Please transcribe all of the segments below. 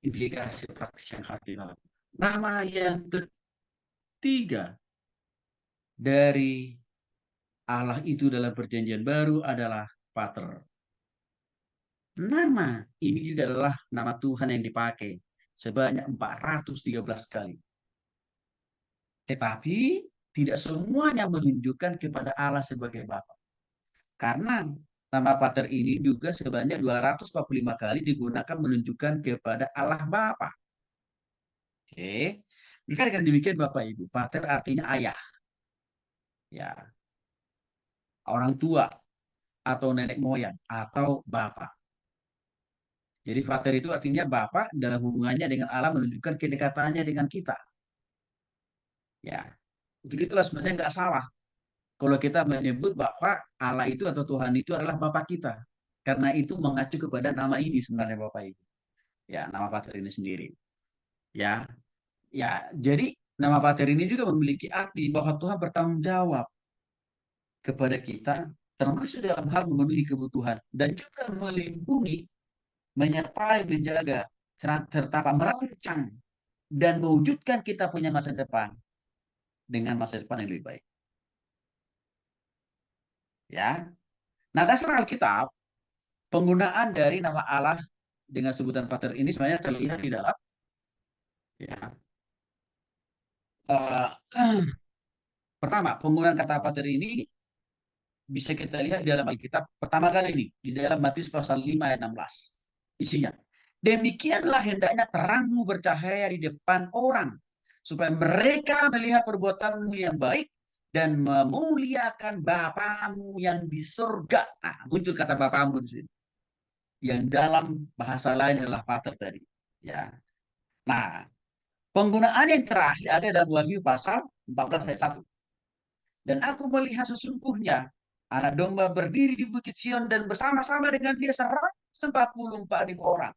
implikasi praktis yang harus dilakukan. Nama yang ketiga dari Allah itu dalam perjanjian baru adalah Pater. Nama ini adalah nama Tuhan yang dipakai sebanyak 413 kali. Tetapi tidak semuanya menunjukkan kepada Allah sebagai Bapa. Karena nama Pater ini juga sebanyak 245 kali digunakan menunjukkan kepada Allah Bapa. Oke. Maka dengan demikian Bapak Ibu, Pater artinya ayah. Ya, orang tua atau nenek moyang atau bapak. Jadi Pater itu artinya bapak dalam hubungannya dengan Allah menunjukkan kedekatannya dengan kita. Ya, untuk itulah sebenarnya nggak salah kalau kita menyebut Bapak Allah itu atau Tuhan itu adalah Bapak kita. Karena itu mengacu kepada nama ini sebenarnya Bapak Ibu. Ya, nama Pater ini sendiri. Ya, ya. Jadi nama Pater ini juga memiliki arti bahwa Tuhan bertanggung jawab kepada kita, termasuk dalam hal memenuhi kebutuhan dan juga melindungi, menyertai, menjaga, serta merancang dan mewujudkan kita punya masa depan dengan masa depan yang lebih baik. Ya. Nah, dasar Alkitab penggunaan dari nama Allah dengan sebutan Pater ini sebenarnya terlihat di dalam ya. Uh, Pertama, penggunaan kata Pater ini bisa kita lihat di dalam Alkitab pertama kali ini di dalam Matius pasal 5 ayat 16. Isinya, demikianlah hendaknya terangmu bercahaya di depan orang supaya mereka melihat perbuatanmu yang baik dan memuliakan Bapamu yang di surga. Nah, muncul kata Bapamu di sini. Yang dalam bahasa lain adalah Pater tadi. Ya. Nah, penggunaan yang terakhir ada dalam Wahyu pasal 14 ayat 1. Dan aku melihat sesungguhnya anak domba berdiri di Bukit Sion dan bersama-sama dengan dia 144.000 orang.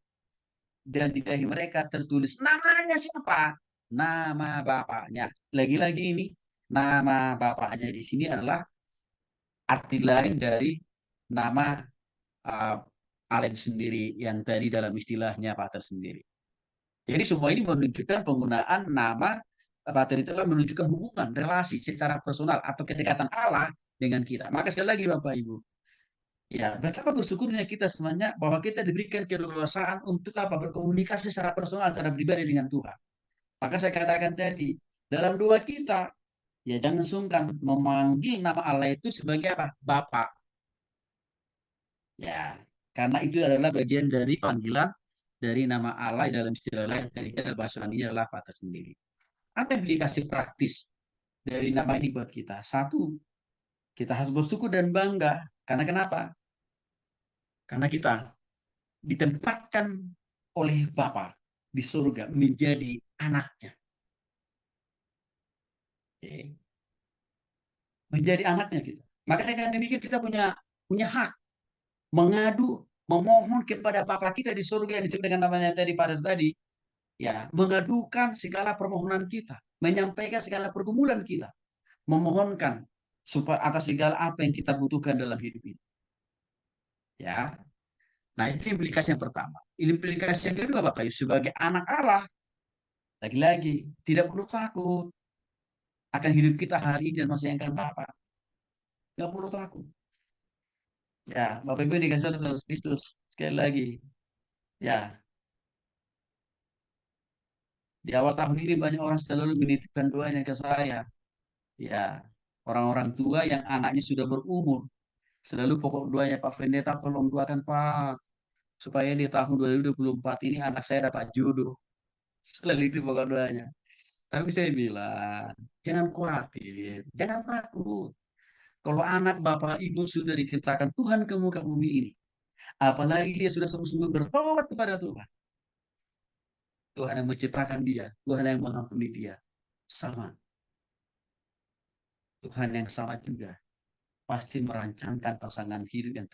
Dan di dahi mereka tertulis namanya siapa? Nama bapaknya. Lagi-lagi ini nama bapaknya di sini adalah arti lain dari nama uh, Alen sendiri yang tadi dalam istilahnya Pater sendiri. Jadi semua ini menunjukkan penggunaan nama Pater itu adalah menunjukkan hubungan, relasi secara personal atau kedekatan Allah dengan kita. Maka sekali lagi Bapak Ibu, ya betapa bersyukurnya kita sebenarnya bahwa kita diberikan keleluasaan untuk apa berkomunikasi secara personal, secara pribadi dengan Tuhan. Maka saya katakan tadi, dalam doa kita, ya jangan sungkan memanggil nama Allah itu sebagai apa? Bapak. Ya, karena itu adalah bagian dari panggilan dari nama Allah dalam istilah lain dari bahasa ini adalah Pater sendiri. Apa implikasi praktis dari nama ini buat kita? Satu, kita harus bersyukur dan bangga. Karena kenapa? Karena kita ditempatkan oleh Bapa di surga menjadi anaknya. Oke. Menjadi anaknya kita. Maka dengan demikian kita punya hak mengadu, memohon kepada Bapa kita di surga yang disebut dengan namanya tadi pada tadi, ya, mengadukan segala permohonan kita, menyampaikan segala pergumulan kita, memohonkan supaya atas segala apa yang kita butuhkan dalam hidup ini. Ya, nah itu implikasi yang pertama. Implikasi yang kedua, Bapak Ibu, sebagai anak Allah, lagi-lagi tidak perlu takut akan hidup kita hari ini dan masa yang akan datang. Tidak perlu takut. Ya, Bapak Ibu dikasih oleh Kristus sekali lagi. Ya, di awal tahun ini banyak orang selalu menitipkan doanya ke saya. Ya, orang-orang tua yang anaknya sudah berumur. Selalu pokok doanya Pak Pendeta tolong doakan Pak supaya di tahun 2024 ini anak saya dapat jodoh. Selalu itu pokok doanya. Tapi saya bilang, jangan khawatir, jangan takut. Kalau anak Bapak Ibu sudah diciptakan Tuhan ke muka bumi ini, apalagi dia sudah sungguh-sungguh bertobat kepada Tuhan. Tuhan yang menciptakan dia, Tuhan yang mengampuni dia. Sama, Tuhan yang sama juga pasti merancangkan pasangan hidup yang